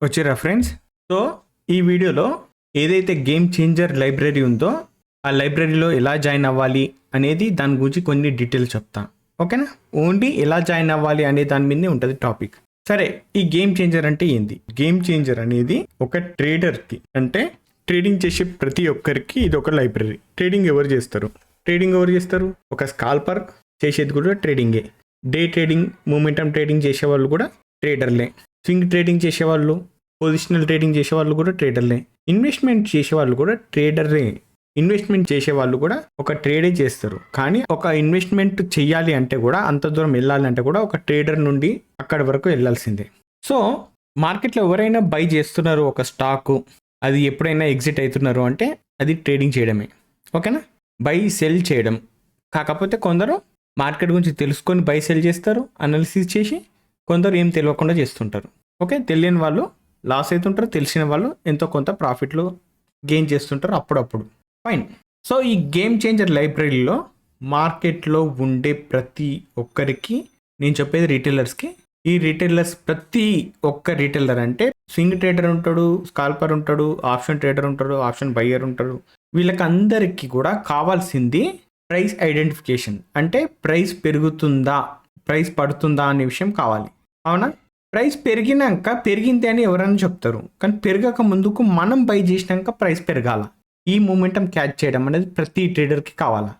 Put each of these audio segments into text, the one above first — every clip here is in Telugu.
వచ్చిరా ఫ్రెండ్స్. సో ఈ వీడియోలో ఏదైతే గేమ్ చేంజర్ లైబ్రరీ ఉందో ఆ లైబ్రరీలో ఎలా జాయిన్ అవ్వాలి అనేది దాని గురించి కొన్ని డీటెయిల్స్ చెప్తా. ఓకేనా? ఓన్లీ ఎలా జాయిన్ అవ్వాలి అనే దాని మీదే ఉంటుంది టాపిక్. సరే, ఈ గేమ్ చేంజర్ అంటే ఏంది? గేమ్ చేంజర్ అనేది ఒక ట్రేడర్కి, అంటే ట్రేడింగ్ చేసే ప్రతి ఒక్కరికి ఇది ఒక లైబ్రరీ. ట్రేడింగ్ ఎవరు చేస్తారు? ఒక స్కాల్పర్ చేసేది కూడా ట్రేడింగే. డే ట్రేడింగ్, మూమెంటం ట్రేడింగ్ చేసే వాళ్ళు కూడా ట్రేడర్లే. స్వింగ్ ట్రేడింగ్ చేసేవాళ్ళు, పొజిషనల్ ట్రేడింగ్ చేసేవాళ్ళు కూడా ట్రేడర్లే. ఇన్వెస్ట్మెంట్ చేసేవాళ్ళు కూడా ట్రేడర్లే. ఇన్వెస్ట్మెంట్ చేసేవాళ్ళు కూడా ఒక ట్రేడే చేస్తారు. కానీ ఒక ఇన్వెస్ట్మెంట్ చెయ్యాలి అంటే కూడా, అంత దూరం వెళ్ళాలంటే కూడా ఒక ట్రేడర్ నుండి అక్కడి వరకు వెళ్ళాల్సిందే. సో మార్కెట్లో ఎవరైనా బై చేస్తున్నారు ఒక స్టాకు, అది ఎప్పుడైనా ఎగ్జిట్ అవుతున్నారు అంటే అది ట్రేడింగ్ చేయడమే. ఓకేనా? బై సెల్ చేయడం. కాకపోతే కొందరు మార్కెట్ గురించి తెలుసుకొని బై సెల్ చేస్తారు, అనాలిసిస్ చేసి. కొందరు ఏం తెలియకుండా చేస్తుంటారు. ఓకే, తెలియని వాళ్ళు లాస్ అవుతుంటారు, తెలిసిన వాళ్ళు ఎంతో కొంత ప్రాఫిట్లు గెయిన్ చేస్తుంటారు అప్పుడప్పుడు. ఫైన్. సో ఈ గేమ్ చేంజర్ లైబ్రరీలో మార్కెట్లో ఉండే ప్రతి ఒక్కరికి నేను చెప్పేది రీటైలర్స్కి. ఈ రీటైలర్స్ ప్రతి ఒక్క రీటైలర్ అంటే స్వింగ్ ట్రేడర్ ఉంటాడు, స్కాల్పర్ ఉంటాడు, ఆప్షన్ ట్రేడర్ ఉంటాడు, ఆప్షన్ బయ్యర్ ఉంటాడు. వీళ్ళకందరికీ కూడా కావాల్సింది ప్రైస్ ఐడెంటిఫికేషన్. అంటే ప్రైస్ పెరుగుతుందా, ప్రైస్ పడుతుందా అనే విషయం కావాలి. అవునా? ప్రైస్ పెరిగినాక పెరిగింది అని ఎవరైనా చెప్తారు, కానీ పెరగక ముందుకు మనం బై చేసినాక ప్రైస్ పెరగాల. ఈ మూమెంటం క్యాచ్ చేయడం అనేది ప్రతి ట్రేడర్కి కావాలా.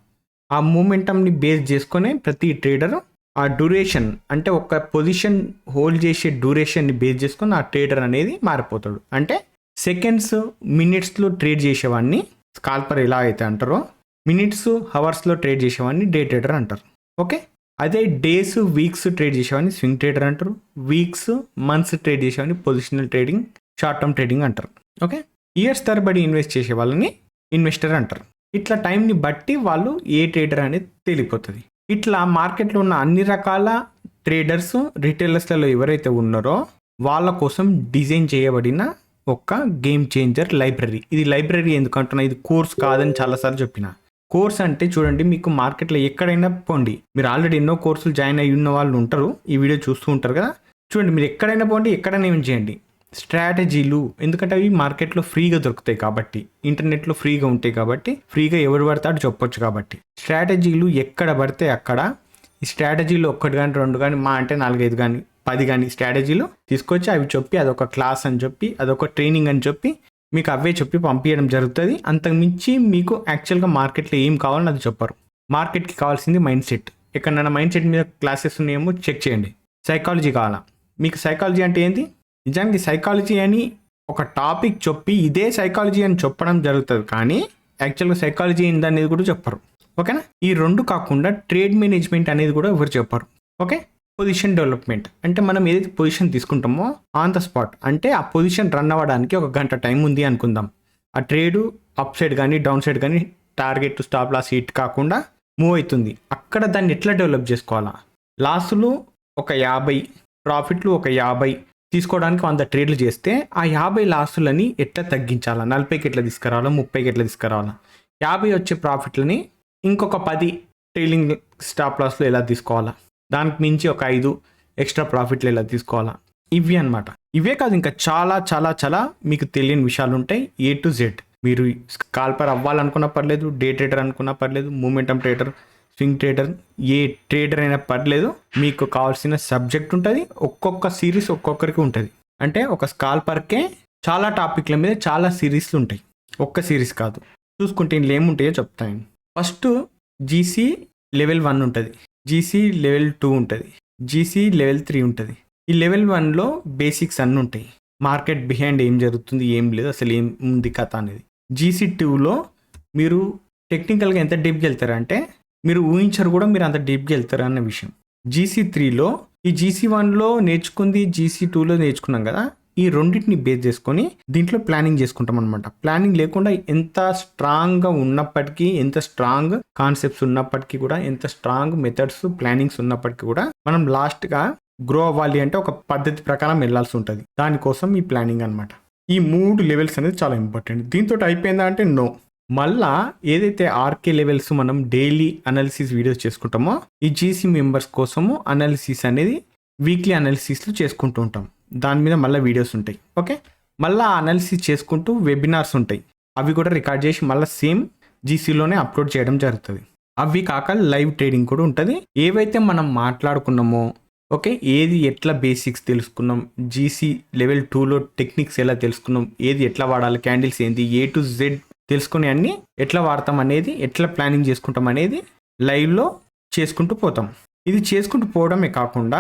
ఆ మూమెంటంని బేస్ చేసుకునే ప్రతి ట్రేడర్ ఆ డ్యూరేషన్, అంటే ఒక పొజిషన్ హోల్డ్ చేసే డ్యూరేషన్ని బేస్ చేసుకొని ఆ ట్రేడర్ అనేది మారిపోతాడు. అంటే సెకండ్స్, మినిట్స్లో ట్రేడ్ చేసేవాడిని స్కాల్పర్ ఎలా అయితే అంటారో, మినిట్స్, హవర్స్లో ట్రేడ్ చేసేవాడిని డే ట్రేడర్ అంటారు. ఓకే, అదే డేస్, వీక్స్ ట్రేడ్ చేసేవాడిని స్వింగ్ ట్రేడర్ అంటారు. వీక్స్, మంత్స్ ట్రేడ్ చేసేవాడిని positional trading, short term trading అంటారు. ఓకే, ఇయర్స్ తరబడి ఇన్వెస్ట్ చేసే వాళ్ళని ఇన్వెస్టర్ అంటారు. ఇట్లా టైంని బట్టి వాళ్ళు ఏ ట్రేడర్ అనేది తెలియపోతుంది. ఇట్లా మార్కెట్లో ఉన్న అన్ని రకాల ట్రేడర్స్, రిటైలర్స్లలో ఎవరైతే ఉన్నారో వాళ్ళ కోసం డిజైన్ చేయబడిన ఒక గేమ్ చేంజర్ లైబ్రరీ. ఇది లైబ్రరీ ఎందుకు అంటున్నా, ఇది కోర్స్ కాదని చాలాసార్లు చెప్పిన. కోర్స్ అంటే చూడండి, మీకు మార్కెట్లో ఎక్కడైనా పోండి, మీరు ఆల్రెడీ ఎన్నో కోర్సులు జాయిన్ అయ్యి ఉన్న వాళ్ళు ఉంటారు, ఈ వీడియో చూస్తూ ఉంటారు కదా. చూడండి, మీరు ఎక్కడైనా పోండి, ఎక్కడైనా ఏం చేయండి, స్ట్రాటజీలు, ఎందుకంటే అవి మార్కెట్లో ఫ్రీగా దొరుకుతాయి కాబట్టి, ఇంటర్నెట్లో ఫ్రీగా ఉంటాయి కాబట్టి, ఫ్రీగా ఎవరు పడతాడు చెప్పొచ్చు కాబట్టి, స్ట్రాటజీలు ఎక్కడ పడితే అక్కడ ఈ స్ట్రాటజీలు 1 కానీ 2 కానీ, మా అంటే 4-5 కానీ 10 కానీ స్ట్రాటజీలు తీసుకొచ్చి అవి చెప్పి అదొక క్లాస్ అని చెప్పి, అదొక ట్రైనింగ్ అని చెప్పి మీకు అవే చెప్పి పంపించడం జరుగుతుంది. అంతకుమించి మీకు యాక్చువల్గా మార్కెట్లో ఏం కావాలని అది చెప్పరు. మార్కెట్కి కావాల్సింది మైండ్ సెట్. ఎక్కడైనా మైండ్ సెట్ మీద క్లాసెస్ ఉన్నాయేమో చెక్ చేయండి. సైకాలజీ కావాలా మీకు? సైకాలజీ అంటే ఏంటి? నిజానికి సైకాలజీ అని ఒక టాపిక్ చెప్పి ఇదే సైకాలజీ అని చెప్పడం జరుగుతుంది, కానీ యాక్చువల్గా సైకాలజీ ఏంటి అనేది కూడా చెప్పరు. ఓకేనా? ఈ 2 కాకుండా ట్రేడ్ మేనేజ్మెంట్ అనేది కూడా ఎవరు చెప్పరు. ఓకే, పొజిషన్ డెవలప్మెంట్ అంటే మనం ఏదైతే పొజిషన్ తీసుకుంటామో ఆన్ ద స్పాట్, అంటే ఆ పొజిషన్ రన్ అవ్వడానికి 1 గంట టైం ఉంది అనుకుందాం. ఆ ట్రేడు అప్ సైడ్ కానీ డౌన్ సైడ్ కానీ టార్గెట్ స్టాప్ లాస్ హిట్ కాకుండా మూవ్ అవుతుంది. అక్కడ దాన్ని ఎట్లా డెవలప్ చేసుకోవాలా? లాసులు ఒక 50, ప్రాఫిట్లు ఒక 50 తీసుకోవడానికి 100 ట్రేడ్లు చేస్తే ఆ 50 లాసులని ఎట్లా తగ్గించాలా? 40కి ఎట్లా తీసుకురావాలా? 30కి ఎట్లా తీసుకురావాలా? 50 వచ్చే ప్రాఫిట్లని ఇంకొక 10 ట్రైలింగ్ స్టాప్ లాస్లో ఎలా తీసుకోవాలా? దానికి మించి ఒక 5 ఎక్స్ట్రా ప్రాఫిట్లు ఎలా తీసుకోవాలా? ఇవి అనమాట. ఇవే కాదు, ఇంకా చాలా చాలా చాలా మీకు తెలియని విషయాలు ఉంటాయి. A to Z. మీరు స్కాల్పర్ అవ్వాలనుకున్నా పర్లేదు, డే ట్రేడర్ అనుకున్నా పర్లేదు, మూమెంటం ట్రేడర్, స్వింగ్ ట్రేడర్, ఏ ట్రేడర్ అయినా పర్లేదు, మీకు కావాల్సిన సబ్జెక్ట్ ఉంటుంది. ఒక్కొక్క సిరీస్ ఒక్కొక్కరికి ఉంటుంది. అంటే ఒక స్కాల్పర్కే చాలా టాపిక్ల మీద చాలా సిరీస్లు ఉంటాయి, ఒక్క సిరీస్ కాదు. చూసుకుంటే ఇందులో ఏముంటాయో చెప్తాను. ఫస్ట్ జీసీ లెవెల్ 1 ఉంటుంది, జీసీ లెవెల్ 2 ఉంటుంది, జీసీ లెవెల్ 3 ఉంటుంది. ఈ లెవెల్ 1లో బేసిక్స్ అన్నీ ఉంటాయి. మార్కెట్ బిహైండ్ ఏం జరుగుతుంది, ఏం లేదు, అసలు ఏం ఉంది కథ అనేది. జీసీ 2లో మీరు టెక్నికల్గా ఎంత డీప్కి వెళ్తారంటే మీరు ఊహించరు కూడా, మీరు అంత డీప్కి వెళ్తారు అన్న విషయం. జీసీ 3లో ఈ జీసీ 1లో నేర్చుకుంది, జీసీ 2లో నేర్చుకున్నాం కదా, ఈ రెండింటిని బేస్ చేసుకొని దీంట్లో ప్లానింగ్ చేసుకుంటాం అనమాట. ప్లానింగ్ లేకుండా ఎంత స్ట్రాంగ్గా ఉన్నప్పటికీ, ఎంత స్ట్రాంగ్ కాన్సెప్ట్స్ ఉన్నప్పటికీ కూడా, ఎంత స్ట్రాంగ్ మెథడ్స్, ప్లానింగ్స్ ఉన్నప్పటికీ కూడా, మనం లాస్ట్గా గ్రో అవ్వాలి అంటే ఒక పద్ధతి ప్రకారం వెళ్ళాల్సి ఉంటుంది. దానికోసం ఈ ప్లానింగ్ అనమాట. ఈ 3 లెవెల్స్ అనేది చాలా ఇంపార్టెంట్. దీంతో అయిపోయిందా అంటే నో. మళ్ళా ఏదైతే ఆర్కే లెవెల్స్ మనం డైలీ అనాలిసిస్ వీడియోస్ చేసుకుంటామో, ఈ జీసీ మెంబర్స్ కోసము అనాలిసిస్ అనేది వీక్లీ అనాలిసిస్లు చేసుకుంటూ ఉంటాం. దాని మీద మళ్ళీ వీడియోస్ ఉంటాయి. ఓకే, మళ్ళీ అనాలిసిస్ చేసుకుంటూ వెబినార్స్ ఉంటాయి, అవి కూడా రికార్డ్ చేసి మళ్ళీ సేమ్ జీసీలోనే అప్లోడ్ చేయడం జరుగుతుంది. అవి కాక లైవ్ ట్రేడింగ్ కూడా ఉంటుంది. ఏవైతే మనం మాట్లాడుకున్నామో ఓకే, ఏది ఎట్లా బేసిక్స్ తెలుసుకున్నాం, జీసీ లెవెల్ 2లో టెక్నిక్స్ ఎలా తెలుసుకున్నాం, ఏది ఎట్లా వాడాలి, క్యాండిల్స్ ఏంటి, A to Z తెలుసుకుని అన్ని ఎట్లా వాడతాం అనేది, ఎట్లా ప్లానింగ్ చేసుకుంటాం అనేది లైవ్లో చేసుకుంటూ పోతాం. ఇది చేసుకుంటూ పోవడమే కాకుండా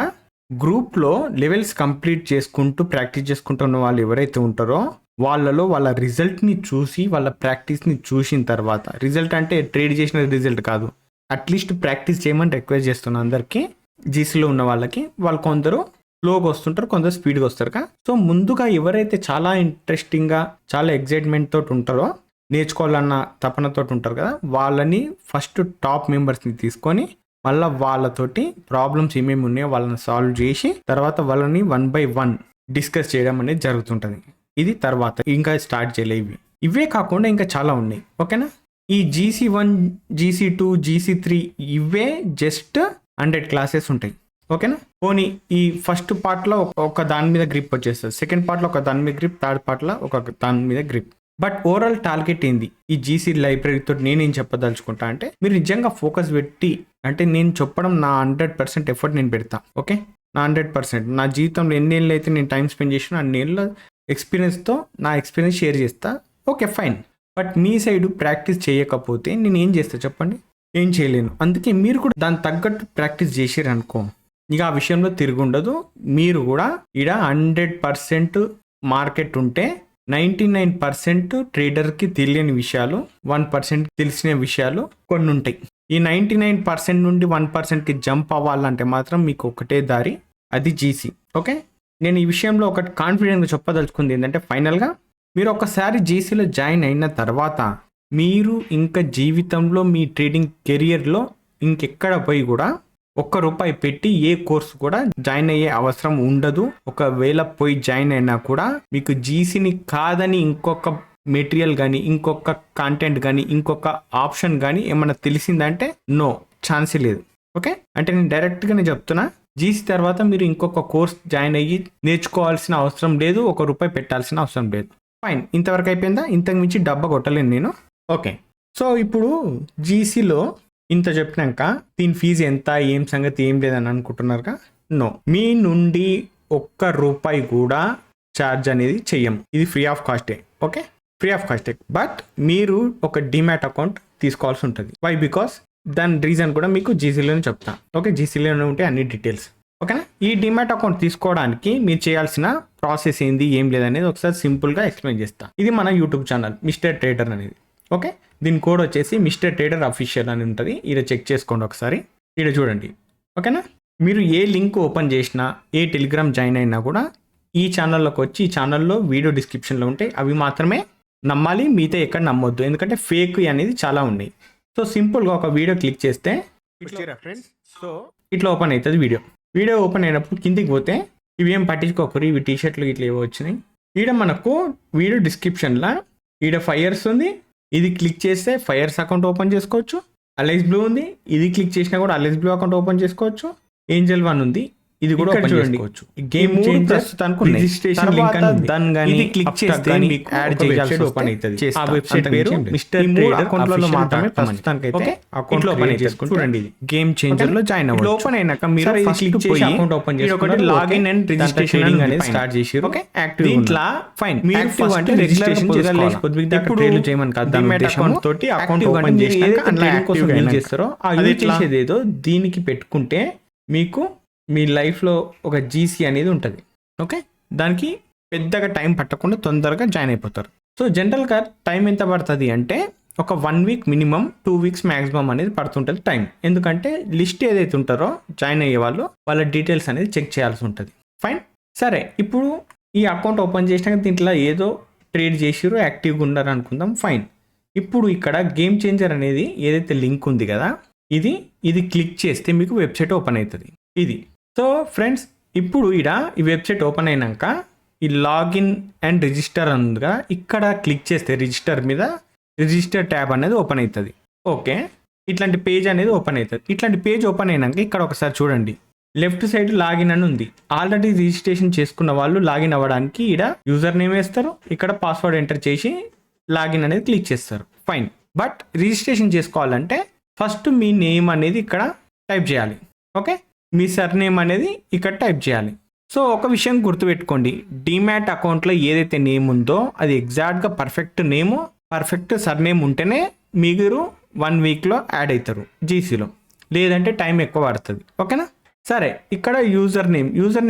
గ్రూప్లో లెవెల్స్ కంప్లీట్ చేసుకుంటూ ప్రాక్టీస్ చేసుకుంటున్న వాళ్ళు ఎవరైతే ఉంటారో వాళ్ళలో వాళ్ళ రిజల్ట్ని చూసి, వాళ్ళ ప్రాక్టీస్ని చూసిన తర్వాత, రిజల్ట్ అంటే ట్రేడ్ చేసిన రిజల్ట్ కాదు, అట్లీస్ట్ ప్రాక్టీస్ చేయమని రిక్వెస్ట్ చేస్తున్నాను అందరికీ. జీసీలో ఉన్న వాళ్ళకి, వాళ్ళు కొందరు స్లోగా వస్తుంటారు, కొందరు స్పీడ్గా వస్తారు. సో ముందుగా ఎవరైతే చాలా ఇంట్రెస్టింగ్గా, చాలా ఎగ్జైట్మెంట్ తోటి ఉంటారో, నేర్చుకోవాలన్న తపనతో ఉంటారు కదా, వాళ్ళని ఫస్ట్ టాప్ మెంబర్స్ని తీసుకొని మళ్ళీ వాళ్ళతోటి ప్రాబ్లమ్స్ ఏమేమి ఉన్నాయో వాళ్ళని సాల్వ్ చేసి తర్వాత వాళ్ళని 1 by 1 డిస్కస్ చేయడం అనేది జరుగుతుంటుంది. ఇది తర్వాత ఇంకా స్టార్ట్ చేయలేవి. ఇవే కాకుండా ఇంకా చాలా ఉన్నాయి. ఓకేనా, ఈ GC1, GC2, GC3 ఇవే జస్ట్ 100 క్లాసెస్ ఉంటాయి. ఓకేనా, పోనీ ఈ ఫస్ట్ పార్ట్లో ఒక దాని మీద గ్రిప్ వచ్చేస్తుంది, సెకండ్ పార్ట్లో ఒక దాని మీద గ్రిప్, థర్డ్ పార్ట్లో ఒక దాని మీద గ్రిప్. బట్ ఓవరాల్ టార్గెట్ ఏంది ఈ జీసీ లైబ్రరీతో నేనేం చెప్పదలుచుకుంటా అంటే, మీరు నిజంగా ఫోకస్ పెట్టి, అంటే నేను చెప్పడం నా 100% ఎఫర్ట్ నేను పెడతా. ఓకే, నా 100%, నా జీవితంలో ఎన్ని ఏళ్ళు అయితే నేను టైం స్పెండ్ చేసినా అన్ని ఏళ్ళ ఎక్స్పీరియన్స్తో నా ఎక్స్పీరియన్స్ షేర్ చేస్తా. Okay fine, but me side practice చేయకపోతే నేను ఏం చేస్తా చెప్పండి, ఏం చేయలేను. అందుకే మీరు కూడా దాని తగ్గట్టు ప్రాక్టీస్ చేసారు అనుకో, ఇక ఆ విషయంలో తిరుగుండదు. మీరు కూడా ఇక్కడ 100% మార్కెట్ ఉంటే 99% ట్రేడర్కి తెలియని విషయాలు, 1% తెలిసిన విషయాలు కొన్ని ఉంటాయి. ఈ 99% నుండి 1%కి జంప్ అవ్వాలంటే మాత్రం మీకు ఒకటే దారి, అది జీసీ. ఓకే, నేను ఈ విషయంలో ఒకటి కాన్ఫిడెంట్గా చెప్పదలుచుకుంది ఏంటంటే, ఫైనల్గా మీరు ఒకసారి జీసీలో జాయిన్ అయిన తర్వాత మీరు ఇంకా జీవితంలో మీ ట్రేడింగ్ కెరియర్లో ఇంకెక్కడ పోయి కూడా ₹1 పెట్టి ఏ కోర్సు కూడా జాయిన్ అయ్యే అవసరం ఉండదు. ఒకవేళ పోయి జాయిన్ అయినా కూడా మీకు జీసీని కాదని ఇంకొక మెటీరియల్ కానీ, ఇంకొక కాంటెంట్ కానీ, ఇంకొక ఆప్షన్ కానీ ఏమన్నా తెలిసిందంటే నో, ఛాన్సే లేదు. ఓకే, అంటే నేను డైరెక్ట్గానే చెప్తున్నా, జీసీ తర్వాత మీరు ఇంకొక కోర్స్ జాయిన్ అయ్యి నేర్చుకోవాల్సిన అవసరం లేదు, ₹1 పెట్టాల్సిన అవసరం లేదు. ఫైన్, ఇంతవరకు అయిపోయిందా? ఇంతకు మించి డబ్బా కొట్టలేను నేను. ఓకే, సో ఇప్పుడు జీసీలో ఇంత చెప్పినాక దీని ఫీజు ఎంత, ఏం సంగతి, ఏం లేదని అనుకుంటున్నారుగా? నో, మీ నుండి ₹1 కూడా ఛార్జ్ అనేది చెయ్యం. ఇది ఫ్రీ ఆఫ్ కాస్టే. ఓకే, ఫ్రీ ఆఫ్ కాస్టే. బట్ మీరు ఒక డిమాట్ అకౌంట్ తీసుకోవాల్సి ఉంటుంది. వై? బికాస్ దాని రీజన్ కూడా మీకు జీసీలోనే చెప్తా. ఓకే, జీసీలోనే ఉంటే అన్ని డీటెయిల్స్. ఓకేనా, ఈ డిమాట్ అకౌంట్ తీసుకోవడానికి మీరు చేయాల్సిన ప్రాసెస్ ఏంది, ఏం లేదనేది ఒకసారి సింపుల్గా ఎక్స్ప్లెయిన్ చేస్తా. ఇది మన యూట్యూబ్ ఛానల్ మిస్టర్ ట్రేడర్ అనేది. ఓకే, దీని కోడ్ వచ్చేసి మిస్టర్ ట్రేడర్ అఫీషియల్ అని ఉంటుంది. ఈడ చెక్ చేసుకోండి ఒకసారి, ఈడ చూడండి. ఓకేనా, మీరు ఏ లింక్ ఓపెన్ చేసినా, ఏ టెలిగ్రామ్ జాయిన్ అయినా కూడా ఈ ఛానల్లోకి వచ్చి, ఈ ఛానల్లో వీడియో డిస్క్రిప్షన్లో ఉంటాయి, అవి మాత్రమే నమ్మాలి, మిగతా ఎక్కడ నమ్మొద్దు, ఎందుకంటే ఫేక్ అనేది చాలా ఉన్నాయి. సో సింపుల్గా ఒక వీడియో క్లిక్ చేస్తే ఫ్రెండ్స్, సో ఇట్లా ఓపెన్ అవుతుంది వీడియో ఓపెన్ అయినప్పుడు కిందికి పోతే ఇవి ఏం పట్టించుకోకరు, ఇవి టీషర్ట్లు ఇట్లా ఏవో వచ్చినాయి. ఈడ మనకు వీడియో డిస్క్రిప్షన్లో ఈడ ఫైర్స్ ఉంది, ఇది క్లిక్ చేస్తే ఫైర్స్ అకౌంట్ ఓపెన్ చేసుకోవచ్చు. అలైస్ బ్లూ ఉంది, ఇది క్లిక్ చేసినా కూడా అలైస్ బ్లూ అకౌంట్ ఓపెన్ చేసుకోవచ్చు. ఏంజెల్ 1 ఉంది, ఇది కూడా ఓపెన్ చేసుకోవచ్చు. Game changer registration link done గాని ఇది క్లిక్ చేస్తే మీకు యాడ్ చేయాల్సి ఓపెన్ అవుతది. ఆ వెబ్సైట్ పేరు మిస్టర్ ట్రేడర్ అకౌంట్లో మాత్రమే ప్రస్తుతానికి అయితే అకౌంట్ ఓపెన్ చేసుకొని చూడండి. ఇది గేమ్ చేంజర్ లో జాయిన్ అవ్వండి. ఓపెన్ అయినాక మీరు క్లిక్ చేసి అకౌంట్ ఓపెన్ చేసుకొని లాగిన్ అండ్ రిజిస్ట్రేషన్ అనేది స్టార్ట్ చేశారు. ఓకే, యాక్టివ్ దీంట్లో ఫైన్. మీరు ఫస్ట్ రిజిస్ట్రేషన్ చేసుకోవాలి. ఇప్పుడు ట్రేడ్లు చేయమని కాదు, దాని అకౌంట్ తోటి అకౌంట్ ఓపెన్ చేశాక ట్రేడింగ్ కోసం ఏం చేస్తారో అది చేసేది ఏదో దీనికి పెట్టుకుంటే మీకు మీ లైఫ్లో ఒక జీసీ అనేది ఉంటుంది. ఓకే, దానికి పెద్దగా టైం పట్టకుండా తొందరగా జాయిన్ అయిపోతారు. సో జనరల్గా టైం ఎంత పడుతుంది అంటే ఒక 1 వీక్ మినిమం, 2 వీక్స్ మ్యాక్సిమం అనేది పడుతుంటుంది టైం. ఎందుకంటే లిస్ట్ ఏదైతే ఉంటారో జాయిన్ అయ్యే వాళ్ళు, వాళ్ళ డీటెయిల్స్ అనేది చెక్ చేయాల్సి ఉంటుంది. ఫైన్, సరే ఇప్పుడు ఈ అకౌంట్ ఓపెన్ చేసినాక దీంట్లో ఏదో ట్రేడ్ చేసిరో యాక్టివ్గా ఉన్నారు అనుకుందాం. ఫైన్, ఇప్పుడు ఇక్కడ గేమ్ చేంజర్ అనేది ఏదైతే లింక్ ఉంది కదా, ఇది క్లిక్ చేస్తే మీకు వెబ్సైట్ ఓపెన్ అవుతుంది. ఇది సో ఫ్రెండ్స్, ఇప్పుడు ఈ వెబ్సైట్ ఓపెన్ అయినాక ఈ లాగిన్ అండ్ రిజిస్టర్ ఉందిగా, ఇక్కడ క్లిక్ చేస్తే రిజిస్టర్ మీద రిజిస్టర్ ట్యాబ్ అనేది ఓపెన్ అవుతుంది. ఓకే, ఇట్లాంటి పేజ్ అనేది ఓపెన్ అవుతుంది. ఇట్లాంటి పేజ్ ఓపెన్ అయినాక ఇక్కడ ఒకసారి చూడండి, లెఫ్ట్ సైడ్ లాగిన్ అని ఉంది. ఆల్రెడీ రిజిస్ట్రేషన్ చేసుకున్న వాళ్ళు లాగిన్ అవ్వడానికి ఇక్కడ యూజర్ నేమ్ వేస్తారు, ఇక్కడ పాస్వర్డ్ ఎంటర్ చేసి లాగిన్ అనేది క్లిక్ చేస్తారు. ఫైన్. బట్ రిజిస్ట్రేషన్ చేసుకోవాలంటే ఫస్ట్ మీ నేమ్ అనేది ఇక్కడ టైప్ చేయాలి. ఓకే, మీ సర్ నేమ్ అనేది ఇక్కడ టైప్ చేయాలి. సో ఒక విషయం గుర్తుపెట్టుకోండి, డీమ్యాట్ అకౌంట్లో ఏదైతే నేమ్ ఉందో అది ఎగ్జాక్ట్గా పర్ఫెక్ట్ నేము, పర్ఫెక్ట్ సర్ నేమ్ ఉంటేనే మీరు 1 వీక్లో యాడ్ అవుతారు జీసీలో, లేదంటే టైం ఎక్కువ పడుతుంది. ఓకేనా? సరే, ఇక్కడ యూజర్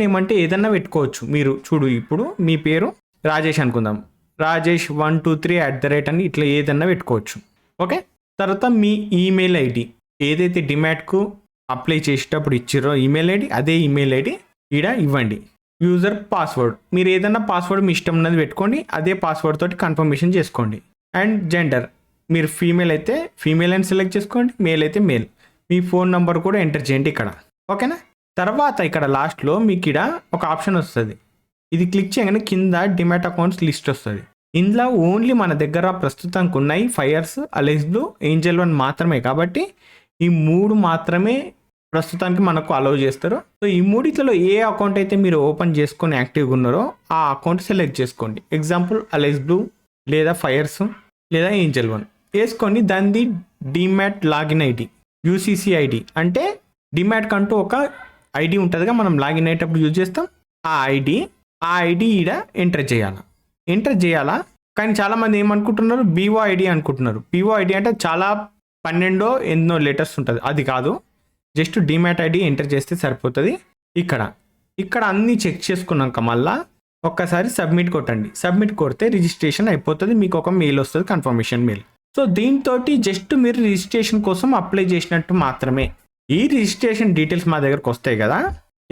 నేమ్ అంటే ఏదన్నా పెట్టుకోవచ్చు. మీరు చూడు, ఇప్పుడు మీ పేరు రాజేష్ అనుకుందాం, రాజేష్ 123 అని ఇట్లా ఏదన్నా పెట్టుకోవచ్చు. ఓకే, తర్వాత మీ ఈమెయిల్ ఐడి ఏదైతే డిమాట్కు అప్లై చేసేటప్పుడు ఇచ్చిరో ఈమెయిల్ ఐడి, అదే ఈమెయిల్ ఐడి ఇక్కడ ఇవ్వండి. యూజర్ పాస్వర్డ్ మీరు ఏదన్నా పాస్వర్డ్ మీ ఇష్టం ఉన్నది పెట్టుకోండి, అదే పాస్వర్డ్ తోటి కన్ఫర్మేషన్ చేసుకోండి. అండ్ జెండర్ మీరు ఫీమేల్ అయితే ఫీమేల్ అని సెలెక్ట్ చేసుకోండి, మేల్ అయితే మేల్. మీ ఫోన్ నెంబర్ కూడా ఎంటర్ చేయండి ఇక్కడ. ఓకేనా? తర్వాత ఇక్కడ లాస్ట్లో మీకు ఇక్కడ ఒక ఆప్షన్ వస్తుంది. ఇది క్లిక్ చేయగానే కింద డిమాట్ అకౌంట్స్ లిస్ట్ వస్తుంది. ఇందులో ఓన్లీ మన దగ్గర ప్రస్తుతానికి ఉన్నాయి ఫైర్స్, అలెక్స్ బ్లూ, ఏంజల్ 1 మాత్రమే. కాబట్టి ఈ 3 మాత్రమే ప్రస్తుతానికి మనకు అలౌ చేస్తారు. సో ఈ 3లో ఏ అకౌంట్ అయితే మీరు ఓపెన్ చేసుకొని యాక్టివ్గా ఉన్నారో ఆ అకౌంట్ సెలెక్ట్ చేసుకోండి. ఎగ్జాంపుల్ అలెక్స్ బ్లూ లేదా ఫైర్స్ లేదా ఏంజల్ 1 వేసుకొని దాన్ని demat login ID, UCC ID అంటే డిమాట్ కంటూ ఒక ఐడి ఉంటుందిగా, మనం లాగిన్ అయ్యేటప్పుడు యూజ్ చేస్తాం. ఆ ఐడి ఈడ ఎంటర్ చేయాలా. కానీ చాలామంది ఏమనుకుంటున్నారు, బీఓ ఐడి అనుకుంటున్నారు. బీఓ ఐడి అంటే చాలా 12 ఎన్నో లెటర్స్ ఉంటుంది, అది కాదు. జస్ట్ డిమాట్ ఐడి ఎంటర్ చేస్తే సరిపోతుంది. ఇక్కడ అన్నీ చెక్ చేసుకున్నాక మళ్ళీ ఒక్కసారి సబ్మిట్ కొట్టండి. సబ్మిట్ కొడితే రిజిస్ట్రేషన్ అయిపోతుంది. మీకు ఒక మెయిల్ వస్తుంది, కన్ఫర్మేషన్ మెయిల్. సో దీంతో జస్ట్ మీరు రిజిస్ట్రేషన్ కోసం అప్లై చేసినట్టు మాత్రమే. ఈ రిజిస్ట్రేషన్ డీటెయిల్స్ మా దగ్గరకు వస్తాయి కదా.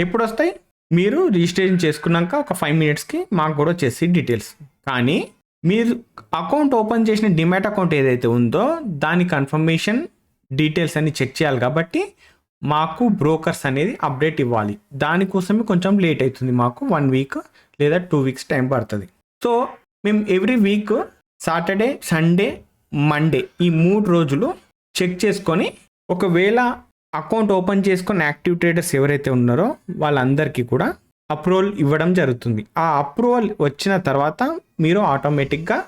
ఎప్పుడు వస్తాయి? మీరు రిజిస్ట్రేషన్ చేసుకున్నాక ఒక 5 మినిట్స్కి మాకు కూడా వచ్చేసి డీటెయిల్స్. కానీ మీరు అకౌంట్ ఓపెన్ చేసిన డిమాట్ అకౌంట్ ఏదైతే ఉందో దాని కన్ఫర్మేషన్ డీటెయిల్స్ అన్ని చెక్ చేయాలి. కాబట్టి మాకు బ్రోకర్స్ అనేది అప్డేట్ ఇవ్వాలి. దానికోసమే కొంచెం లేట్ అవుతుంది. మాకు 1 వీక్ లేదా 2 వీక్స్ టైం పడుతుంది. సో మేము every week Saturday, Sunday, Monday ఈ 3 రోజులు చెక్ చేసుకొని ఒకవేళ అకౌంట్ ఓపెన్ చేసుకొని యాక్టివ్ ట్రేడర్స్ ఎవరైతే ఉన్నారో వాళ్ళందరికీ కూడా అప్రూవల్ ఇవ్వడం జరుగుతుంది. ఆ అప్రూవల్ వచ్చిన తర్వాత మీరు ఆటోమేటిక్గా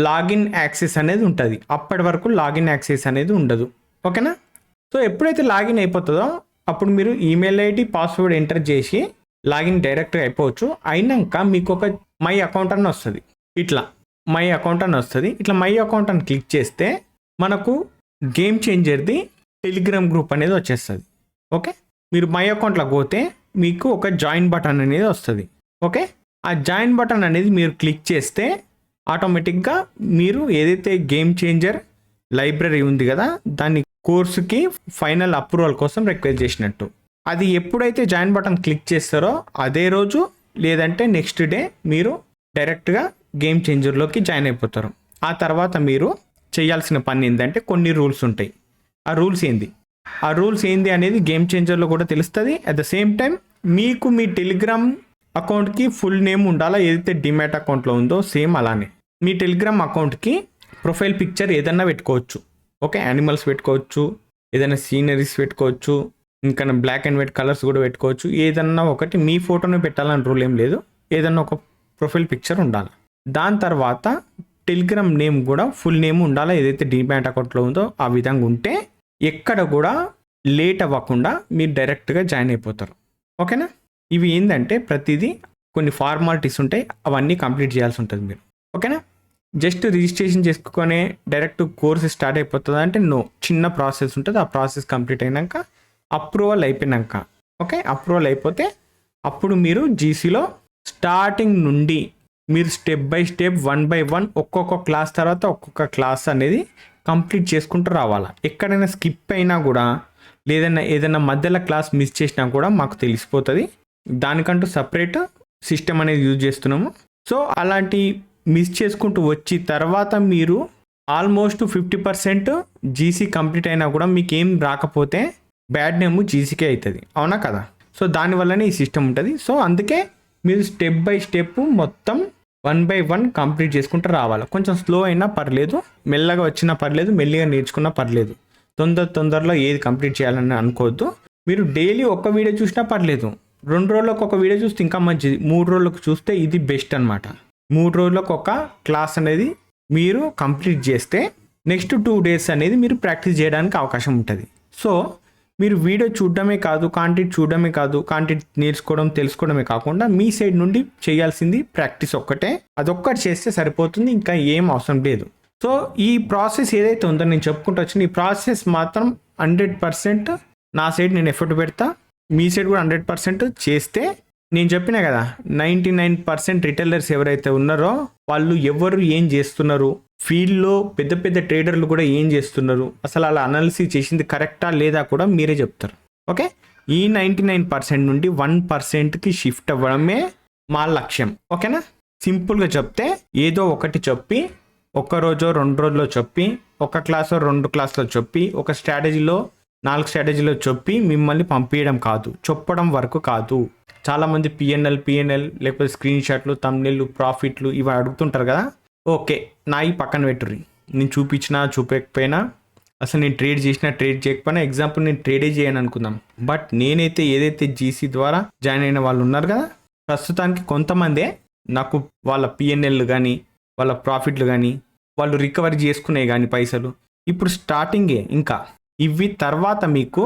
లాగిన్ యాక్సెస్ అనేది ఉంటుంది. అప్పటి వరకు లాగిన్ యాక్సెస్ అనేది ఉండదు. ఓకేనా? సో ఎప్పుడైతే లాగిన్ అయిపోతుందో అప్పుడు మీరు ఈమెయిల్ ఐడి, పాస్వర్డ్ ఎంటర్ చేసి లాగిన్ డైరెక్ట్గా అయిపోవచ్చు. అయినాక మీకు ఒక మై అకౌంట్ అని వస్తుంది. ఇట్లా మై అకౌంట్ అని క్లిక్ చేస్తే మనకు గేమ్ చేంజర్ది టెలిగ్రామ్ గ్రూప్ అనేది వచ్చేస్తుంది. ఓకే, మీరు మై అకౌంట్లోకి పోతే మీకు ఒక జాయిన్ బటన్ అనేది వస్తుంది. ఓకే, ఆ జాయిన్ బటన్ అనేది మీరు క్లిక్ చేస్తే ఆటోమేటిక్గా మీరు ఏదైతే గేమ్ చేంజర్ లైబ్రరీ ఉంది కదా దాన్ని కోర్సుకి ఫైనల్ అప్రూవల్ కోసం రిక్వెస్ట్ చేసినట్టు. అది ఎప్పుడైతే జాయిన్ బటన్ క్లిక్ చేస్తారో అదే రోజు లేదంటే నెక్స్ట్ డే మీరు డైరెక్ట్గా గేమ్ చేంజర్లోకి జాయిన్ అయిపోతారు. ఆ తర్వాత మీరు చేయాల్సిన పని ఏంటంటే కొన్ని రూల్స్ ఉంటాయి. ఆ రూల్స్ ఏంది అనేది గేమ్ చేంజర్లో కూడా తెలుస్తుంది. అట్ ద సేమ్ టైం మీకు మీ టెలిగ్రామ్ అకౌంట్కి ఫుల్ నేమ్ ఉండాలా, ఏదైతే డిమాట్ అకౌంట్లో ఉందో సేమ్ అలానే మీ టెలిగ్రామ్ అకౌంట్కి ప్రొఫైల్ పిక్చర్ ఏదన్నా పెట్టుకోవచ్చు. ఓకే, యానిమల్స్ పెట్టుకోవచ్చు, ఏదైనా సీనరీస్ పెట్టుకోవచ్చు, ఇంకా బ్లాక్ అండ్ వైట్ కలర్స్ కూడా పెట్టుకోవచ్చు. ఏదన్నా ఒకటి మీ ఫోటోనే పెట్టాలని రూల్ ఏం లేదు. ఏదన్నా ఒక ప్రొఫైల్ పిక్చర్ ఉండాలి. దాని తర్వాత టెలిగ్రామ్ నేమ్ కూడా ఫుల్ నేమ్ ఉండాలి, ఏదైతే డిమాట్ అకౌంట్లో ఉందో ఆ విధంగా ఉంటే ఎక్కడ కూడా లేట్ అవ్వకుండా మీరు డైరెక్ట్గా జాయిన్ అయిపోతారు. ఓకేనా? ఇవి ఏంటంటే ప్రతిదీ కొన్ని ఫార్మాలిటీస్ ఉంటాయి, అవన్నీ కంప్లీట్ చేయాల్సి ఉంటుంది మీరు. ఓకేనా? జస్ట్ రిజిస్ట్రేషన్ చేసుకునే డైరెక్ట్ కోర్స్ స్టార్ట్ అయిపోతుంది అంటే నో, చిన్న ప్రాసెస్ ఉంటుంది. ఆ ప్రాసెస్ కంప్లీట్ అయినాక అప్రూవల్ అయిపోయినాక, ఓకే, అప్రూవల్ అయిపోతే అప్పుడు మీరు జీసీలో స్టార్టింగ్ నుండి మీరు స్టెప్ బై స్టెప్ 1 by 1 ఒక్కొక్క క్లాస్ తర్వాత ఒక్కొక్క క్లాస్ అనేది కంప్లీట్ చేసుకుంటూ రావాలా. ఎక్కడైనా స్కిప్ అయినా కూడా ఏదైనా మధ్యలో క్లాస్ మిస్ చేసినా కూడా మాకు తెలిసిపోతుంది. దానికంటూ సపరేట్ సిస్టమ్ అనేది యూజ్ చేస్తున్నాము. సో అలాంటి మిస్ చేసుకుంటూ వచ్చి తర్వాత మీరు ఆల్మోస్ట్ 50% జీసీ కంప్లీట్ అయినా కూడా మీకు ఏం రాకపోతే బ్యాడ్ నేమ్ జీసీకే అవుతుంది. అవునా కదా? సో దానివల్లనే ఈ సిస్టమ్ ఉంటుంది. సో అందుకే మీరు స్టెప్ బై స్టెప్ మొత్తం 1 by 1 కంప్లీట్ చేసుకుంటూ రావాలి. కొంచెం స్లో అయినా పర్లేదు, మెల్లగా వచ్చినా పర్లేదు, మెల్లిగా నేర్చుకున్నా పర్లేదు. తొందరలో ఏది కంప్లీట్ చేయాలని అనుకోవద్దు. మీరు డైలీ ఒక్క వీడియో చూసినా పర్లేదు, 2 రోజులకు ఒక వీడియో చూస్తే ఇంకా మంచిది, 3 రోజులకు చూస్తే ఇది బెస్ట్ అనమాట. 3 రోజులకు ఒక క్లాస్ అనేది మీరు కంప్లీట్ చేస్తే నెక్స్ట్ 2 డేస్ అనేది మీరు ప్రాక్టీస్ చేయడానికి అవకాశం ఉంటుంది. సో మీరు వీడియో చూడడమే కాదు, కాంటెంట్ చూడడమే కాదు, కాంటెంట్ నేర్చుకోవడం తెలుసుకోవడమే కాకుండా మీ సైడ్ నుండి చేయాల్సింది ప్రాక్టీస్ ఒక్కటే. అదొక్కటి చేస్తే సరిపోతుంది, ఇంకా ఏం అవసరం లేదు. సో ఈ ప్రాసెస్ ఏదైతే ఉందో నేను చెప్పుకుంటూ వచ్చిన ఈ ప్రాసెస్ మాత్రం 100% నా సైడ్ నేను ఎఫర్ట్ పెడతా, మీ సైడ్ కూడా 100% చేస్తే నేను చెప్పినా కదా 99% రిటైలర్స్ ఎవరైతే ఉన్నారో వాళ్ళు ఎవరు ఏం చేస్తున్నారు, ఫీల్డ్లో పెద్ద పెద్ద ట్రేడర్లు కూడా ఏం చేస్తున్నారు, అసలు అలా అనాలిసిస్ చేసింది కరెక్టా లేదా కూడా మీరే చెప్తారు. ఓకే, ఈ 99% నుండి 1%కి షిఫ్ట్ అవ్వడమే మా లక్ష్యం. ఓకేనా, సింపుల్గా చెప్తే ఏదో ఒకటి చెప్పి ఒక్క రోజో 2 రోజుల్లో చెప్పి ఒక క్లాసో 2 క్లాసులో చెప్పి ఒక స్ట్రాటజీలో 4 స్ట్రాటజీలో చెప్పి మిమ్మల్ని పంపించడం కాదు, చెప్పడం వరకు కాదు. చాలామంది పిఎన్ఎల్ లేకపోతే స్క్రీన్ షాట్లు, తమ్నెల్, ప్రాఫిట్లు ఇవి అడుగుతుంటారు కదా. ఓకే, నా ఈ పక్కన పెట్టుర్రి, నేను చూపించినా చూపకపోయినా, అసలు నేను ట్రేడ్ చేసినా ట్రేడ్ చేయకపోయినా, ఎగ్జాంపుల్ నేను ట్రేడే చేయను అనుకుందాం, బట్ నేనైతే ఏదైతే జీసీ ద్వారా జాయిన్ అయిన వాళ్ళు ఉన్నారు కదా, ప్రస్తుతానికి కొంతమందే నాకు వాళ్ళ పిఎన్ఎల్ కానీ వాళ్ళ ప్రాఫిట్లు కానీ వాళ్ళు రికవరీ చేసుకునే కానీ పైసలు ఇప్పుడు స్టార్టింగే. ఇంకా ఇవి తర్వాత మీకు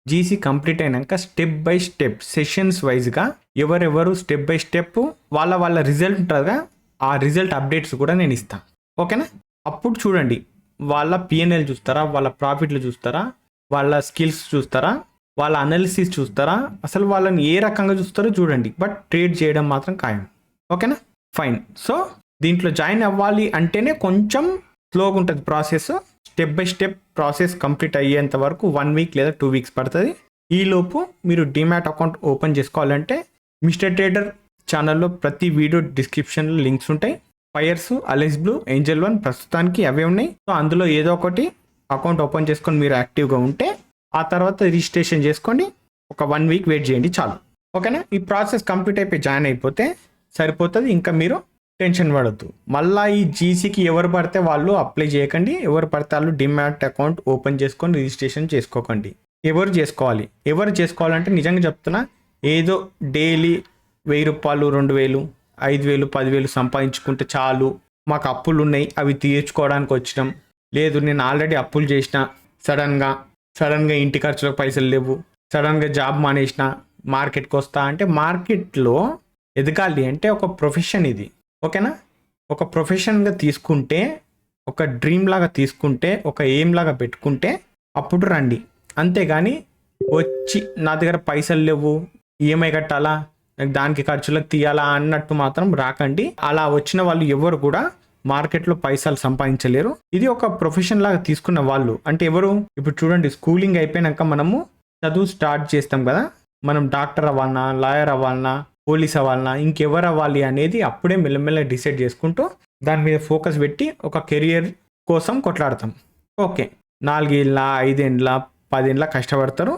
జీసీ కంప్లీట్ అయినాక స్టెప్ బై స్టెప్ సెషన్స్ వైజ్గా ఎవరెవరు స్టెప్ బై స్టెప్ వాళ్ళ రిజల్ట్ ఉంటుందిగా, ఆ రిజల్ట్ అప్డేట్స్ కూడా నేను ఇస్తాను. ఓకేనా, అప్పుడు చూడండి వాళ్ళ పిఎన్ఎల్ చూస్తారా, వాళ్ళ ప్రాఫిట్లు చూస్తారా, వాళ్ళ స్కిల్స్ చూస్తారా, వాళ్ళ అనాలిసిస్ చూస్తారా, అసలు వాళ్ళని ఏ రకంగా చూస్తారో చూడండి. బట్ ట్రేడ్ చేయడం మాత్రం ఖాయం. ఓకేనా, ఫైన్. సో దీంట్లో జాయిన్ అవ్వాలి అంటేనే కొంచెం స్లోగా ఉంటుంది process. Step by step process complete అయ్యేంత వరకు 1 వీక్ లేదా 2 వీక్స్ పడుతుంది. ఈలోపు మీరు డిమాట్ అకౌంట్ ఓపెన్ చేసుకోవాలంటే మిస్టర్ ట్రేడర్ ఛానల్లో ప్రతి వీడియో డిస్క్రిప్షన్లో లింక్స్ ఉంటాయి. Fires, Alex blue, Angel one ప్రస్తుతానికి అవే ఉన్నాయి. సో అందులో ఏదో ఒకటి అకౌంట్ ఓపెన్ చేసుకొని మీరు యాక్టివ్గా ఉంటే ఆ తర్వాత రిజిస్ట్రేషన్ చేసుకోండి. ఒక 1 వీక్ వెయిట్ చేయండి చాలు. ఓకేనా, ఈ ప్రాసెస్ కంప్లీట్ అయిపోయి జాయిన్ అయిపోతే సరిపోతుంది. ఇంకా మీరు టెన్షన్ పడద్దు. మళ్ళీ ఈ జీసీకి ఎవరు పడితే వాళ్ళు అప్లై చేయకండి, ఎవరు పడితే వాళ్ళు డిమాట్ అకౌంట్ ఓపెన్ చేసుకొని రిజిస్ట్రేషన్ చేసుకోకండి. ఎవరు చేసుకోవాలంటే నిజంగా చెప్తున్నా, ఏదో డైలీ 1000 రూపాయలు, 2000, 5000, 10,000 సంపాదించుకుంటే చాలు, మాకు అప్పులు ఉన్నాయి అవి తీర్చుకోవడానికి వచ్చినాం, లేదు నేను ఆల్రెడీ అప్పులు చేసిన, సడన్గా ఇంటి ఖర్చులకు పైసలు లేవు, సడన్గా జాబ్ మానేసిన, మార్కెట్కి వస్తా అంటే, మార్కెట్లో ఎదగాలి అంటే ఒక ప్రొఫెషన్ ఇది. ఓకేనా, ఒక ప్రొఫెషన్గా తీసుకుంటే, ఒక డ్రీమ్ లాగా తీసుకుంటే, ఒక ఎయిమ్ లాగా పెట్టుకుంటే అప్పుడు రండి. అంతేగాని వచ్చి నా దగ్గర పైసలు లేవు, ఈఎంఐ కట్టాలా, దానికి ఖర్చులకు తీయాలా అన్నట్టు మాత్రం రాకండి. అలా వచ్చిన వాళ్ళు ఎవరు కూడా మార్కెట్లో పైసలు సంపాదించలేరు. ఇది ఒక ప్రొఫెషన్ లాగా తీసుకున్న వాళ్ళు అంటే ఎవరు? ఇప్పుడు చూడండి, స్కూలింగ్ అయిపోయినాక మనము చదువు స్టార్ట్ చేస్తాం కదా, మనం డాక్టర్ అవ్వాలన్నా, లాయర్ అవ్వాలన్నా, పోలీస్ అవ్వాలన్నా, ఇంకెవరు అవ్వాలి అనేది అప్పుడే మెల్లమెల్ల డిసైడ్ చేసుకుంటూ దాని మీద ఫోకస్ పెట్టి ఒక కెరియర్ కోసం కొట్లాడతాం. ఓకే, 4 ఏళ్ళ, 5 ఏళ్ళ, 10 ఏళ్ళ కష్టపడతారు,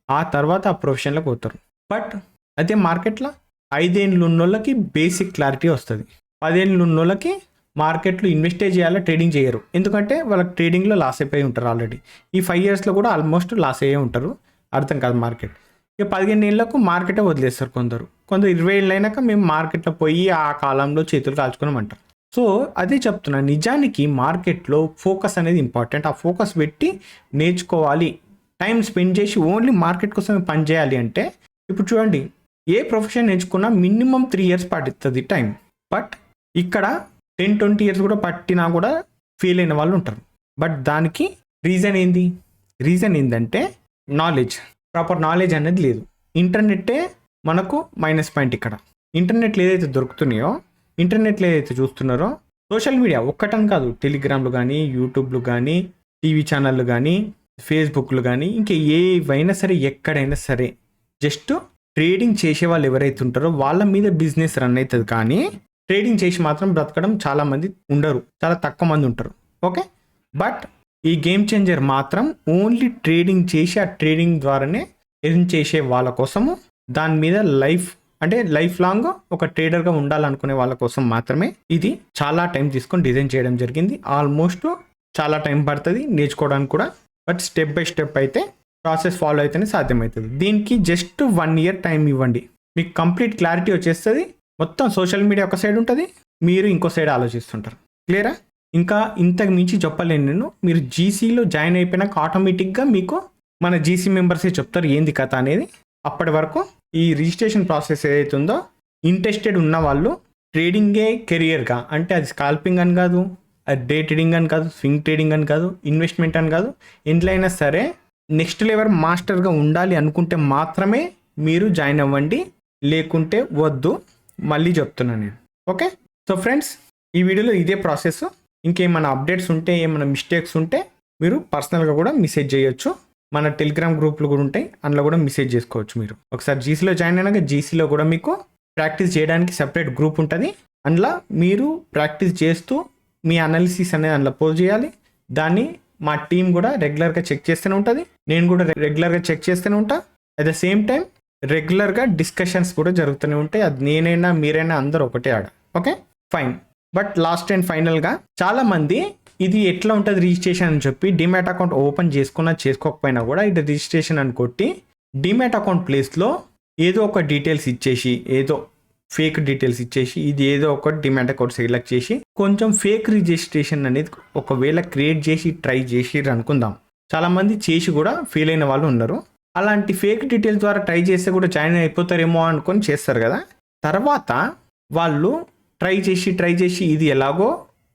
ఆ తర్వాత ఆ ప్రొఫెషన్లోకి పోతారు. బట్ అదే మార్కెట్లో 5 ఏళ్ళు ఉన్నోళ్ళకి బేసిక్ క్లారిటీ వస్తుంది, 10 ఏళ్ళు ఉన్నోళ్ళకి మార్కెట్లో ఇన్వెస్టే చేయాలా, ట్రేడింగ్ చేయరు. ఎందుకంటే వాళ్ళకి ట్రేడింగ్లో లాస్ అయిపోయి ఉంటారు ఆల్రెడీ. ఈ 5 ఇయర్స్లో కూడా ఆల్మోస్ట్ లాస్ అయ్యే ఉంటారు, అర్థం కాదు మార్కెట్. ఇక 15 ఏళ్ళకు మార్కెటే వదిలేస్తారు కొందరు 20 ఏళ్ళు అయినాక మేము మార్కెట్లో పోయి ఆ కాలంలో చేతులు కాల్చుకున్నామంటారు. సో అదే చెప్తున్నా, నిజానికి మార్కెట్లో ఫోకస్ అనేది ఇంపార్టెంట్. ఆ ఫోకస్ పెట్టి నేర్చుకోవాలి, టైం స్పెండ్ చేసి ఓన్లీ మార్కెట్ కోసం పని చేయాలి. అంటే ఇప్పుడు చూడండి, ఏ ప్రొఫెషన్ నేర్చుకున్నా మినిమం 3 ఇయర్స్ పడుతుంది టైం. బట్ ఇక్కడ 10-20 ఇయర్స్ కూడా పట్టినా కూడా ఫెయిల్ అయిన వాళ్ళు ఉంటారు. బట్ దానికి రీజన్ ఏంటంటే నాలెడ్జ్, ప్రాపర్ నాలెడ్జ్ అనేది లేదు. ఇంటర్నెట్టే మనకు మైనస్ పాయింట్. ఇక్కడ ఇంటర్నెట్లో ఏదైతే దొరుకుతున్నాయో, ఇంటర్నెట్లో ఏదైతే చూస్తున్నారో, సోషల్ మీడియా ఒక్కటని కాదు, టెలిగ్రామ్లు కానీ, యూట్యూబ్లు కానీ, టీవీ ఛానళ్ళు కానీ, ఫేస్బుక్లు కానీ, ఇంకా ఏవైనా సరే, ఎక్కడైనా సరే, జస్ట్ ట్రేడింగ్ చేసే వాళ్ళు ఎవరైతే ఉంటారో వాళ్ళ మీద బిజినెస్ రన్ అవుతుంది. కానీ ట్రేడింగ్ చేసి మాత్రం బ్రతకడం చాలామంది ఉండరు, చాలా తక్కువ మంది ఉంటారు. ఓకే, బట్ ఈ గేమ్ చేంజర్ మాత్రం ఓన్లీ ట్రేడింగ్ చేసి ఆ ట్రేడింగ్ ద్వారానే ఎర్న్ చేసే వాళ్ళ కోసము, దాని మీద లైఫ్ లాంగ్ ఒక ట్రేడర్గా ఉండాలనుకునే వాళ్ళ కోసం మాత్రమే ఇది చాలా టైం తీసుకొని డిజైన్ చేయడం జరిగింది. ఆల్మోస్ట్ చాలా టైం పడుతుంది నేర్చుకోవడానికి కూడా, బట్ స్టెప్ బై స్టెప్ అయితే ప్రాసెస్ ఫాలో అయితేనే సాధ్యమవుతుంది. దీనికి జస్ట్ 1 year టైం ఇవ్వండి, మీకు కంప్లీట్ క్లారిటీ వచ్చేస్తుంది. మొత్తం సోషల్ మీడియా ఒక సైడ్ ఉంటుంది, మీరు ఇంకో సైడ్ ఆలోచిస్తుంటారు. క్లియరా? ఇంకా ఇంతకు మించి చెప్పలేను నేను. మీరు జీసీలో జాయిన్ అయిపోయినాక ఆటోమేటిక్గా మీకు మన జీసీ మెంబర్సే చెప్తారు ఏంది కథ అనేది. అప్పటి వరకు ఈ రిజిస్ట్రేషన్ ప్రాసెస్ ఏదైతే ఉందో ఇంట్రెస్టెడ్ ఉన్న వాళ్ళు ట్రేడింగే కెరియర్గా, అంటే అది స్కాల్పింగ్ అని కాదు, అది డే ట్రేడింగ్ అని కాదు, స్వింగ్ ట్రేడింగ్ అని కాదు, ఇన్వెస్ట్మెంట్ అని కాదు, ఎంతైనా సరే నెక్స్ట్ లెవెల్ మాస్టర్గా ఉండాలి అనుకుంటే మాత్రమే మీరు జాయిన్ అవ్వండి, లేకుంటే వద్దు. మళ్ళీ చెప్తున్నాను నేను. ఓకే, సో ఫ్రెండ్స్ ఈ వీడియోలో ఇదే ప్రాసెస్. ఇంకేమైనా అప్డేట్స్ ఉంటే, ఏమైనా మిస్టేక్స్ ఉంటే మీరు పర్సనల్గా కూడా మెసేజ్ చేయొచ్చు. మన టెలిగ్రామ్ గ్రూప్లు కూడా ఉంటాయి, అందులో కూడా మెసేజ్ చేసుకోవచ్చు. మీరు ఒకసారి జీసీలో జాయిన్ అయినాక జీసీలో కూడా మీకు ప్రాక్టీస్ చేయడానికి సెపరేట్ గ్రూప్ ఉంటుంది. అందులో మీరు ప్రాక్టీస్ చేస్తూ మీ అనాలిసిస్ అనేది అందులో పోస్ట్ చేయాలి. దాన్ని మా టీం కూడా రెగ్యులర్గా చెక్ చేస్తూనే ఉంటుంది, నేను కూడా రెగ్యులర్గా చెక్ చేస్తూనే ఉంటా. అట్ ద సేమ్ టైం రెగ్యులర్గా డిస్కషన్స్ కూడా జరుగుతూనే ఉంటాయి. అది నేనైనా మీరైనా అందరూ ఒకటే ఆడ. Okay fine. But last and ఫైనల్గా చాలామంది ఇది ఎట్లా ఉంటుంది రిజిస్ట్రేషన్ అని చెప్పి డిమాట్ అకౌంట్ ఓపెన్ చేసుకున్నా చేసుకోకపోయినా కూడా ఇది రిజిస్ట్రేషన్ అని కొట్టి డిమాట్ అకౌంట్ ప్లేస్లో ఏదో ఒక డీటెయిల్స్ ఇచ్చేసి, ఏదో ఫేక్ డీటెయిల్స్ ఇచ్చేసి, ఇది ఏదో ఒక డిమాట్ అకౌంట్ సెలెక్ట్ చేసి కొంచెం ఫేక్ రిజిస్ట్రేషన్ అనేది ఒకవేళ క్రియేట్ చేసి ట్రై చేసిర్రు అనుకుందాం. చాలామంది చేసి కూడా ఫెయిల్ అయిన వాళ్ళు ఉన్నారు. అలాంటి ఫేక్ డీటెయిల్స్ ద్వారా ట్రై చేస్తే కూడా జాయిన్ అయిపోతారేమో అనుకొని చేస్తారు కదా. తర్వాత వాళ్ళు ట్రై చేసి ఇది ఎలాగో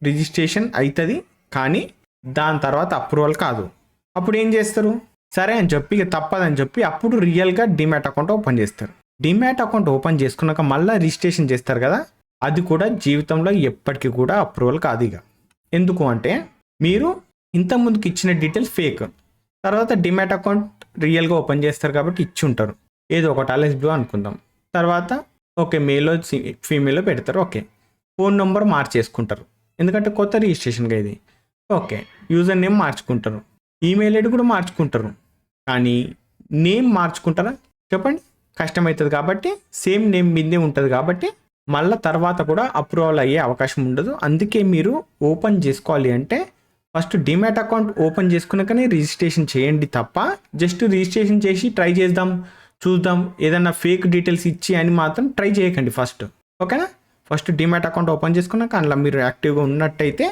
రిజిస్ట్రేషన్ అవుతుంది, కానీ దాని తర్వాత అప్రూవల్ కాదు. అప్పుడు ఏం చేస్తారు? సరే అని చెప్పి ఇక తప్పదని చెప్పి అప్పుడు రియల్గా డిమాట్ అకౌంట్ ఓపెన్ చేస్తారు. డిమాట్ అకౌంట్ ఓపెన్ చేసుకున్నాక మళ్ళీ రిజిస్ట్రేషన్ చేస్తారు కదా, అది కూడా జీవితంలో ఎప్పటికీ కూడా అప్రూవల్ కాదు. ఇక ఎందుకు అంటే మీరు ఇంతకుముందుకు ఇచ్చిన డీటెయిల్స్ ఫేక్, తర్వాత డిమాట్ అకౌంట్ రియల్గా ఓపెన్ చేస్తారు కాబట్టి ఇచ్చి ఉంటారు. ఏదో ఒకటి ఎల్ఎస్బి అనుకుందాం. తర్వాత ఓకే మేలో ఫీమేల్లో పెడతారు. ఓకే ఫోన్ నెంబర్ మార్చేసుకుంటారు, ఎందుకంటే కొత్త రిజిస్ట్రేషన్గా ఇది. ఓకే యూజర్ నేమ్ మార్చుకుంటారు, ఈమెయిల్ ఐడి కూడా మార్చుకుంటారు. కానీ నేమ్ మార్చుకుంటారా చెప్పండి? కష్టమవుతుంది. కాబట్టి సేమ్ నేమ్ మీదే ఉంటుంది కాబట్టి మళ్ళీ తర్వాత కూడా అప్రూవల్ అయ్యే అవకాశం ఉండదు. అందుకే మీరు ఓపెన్ చేసుకోవాలి అంటే ఫస్ట్ డిమాట్ అకౌంట్ ఓపెన్ చేసుకున్నాకనే రిజిస్ట్రేషన్ చేయండి తప్ప జస్ట్ రిజిస్ట్రేషన్ చేసి ట్రై చేద్దాం చూద్దాం ఏదన్నా ఫేక్ డీటెయిల్స్ ఇచ్చి అని మాత్రం ట్రై చేయకండి ఫస్ట్. ఓకేనా? ఫస్ట్ డిమాట్ అకౌంట్ ఓపెన్ చేసుకున్నాక అందులో మీరు యాక్టివ్గా ఉన్నట్టయితే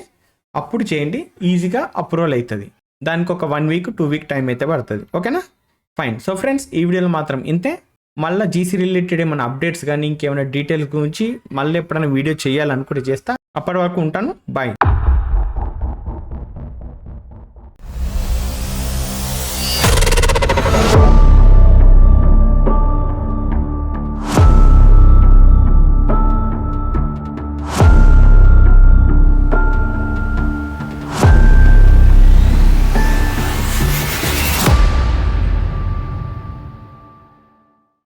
అప్పుడు చేయండి, ఈజీగా అప్రూవల్ అవుతుంది. దానికి ఒక 1 week 2 week టైం అయితే పడుతుంది. ఓకేనా? ఫైన్. సో ఫ్రెండ్స్ ఈ వీడియోలో మాత్రం ఇంతే. మళ్ళీ జీసీ రిలేటెడ్ ఏమైనా అప్డేట్స్ కానీ ఇంకేమైనా డీటెయిల్స్ గురించి మళ్ళీ ఎప్పుడైనా వీడియో చేయాలనుకుంటే చేస్తా. అప్పటి వరకు ఉంటాను. బాయ్.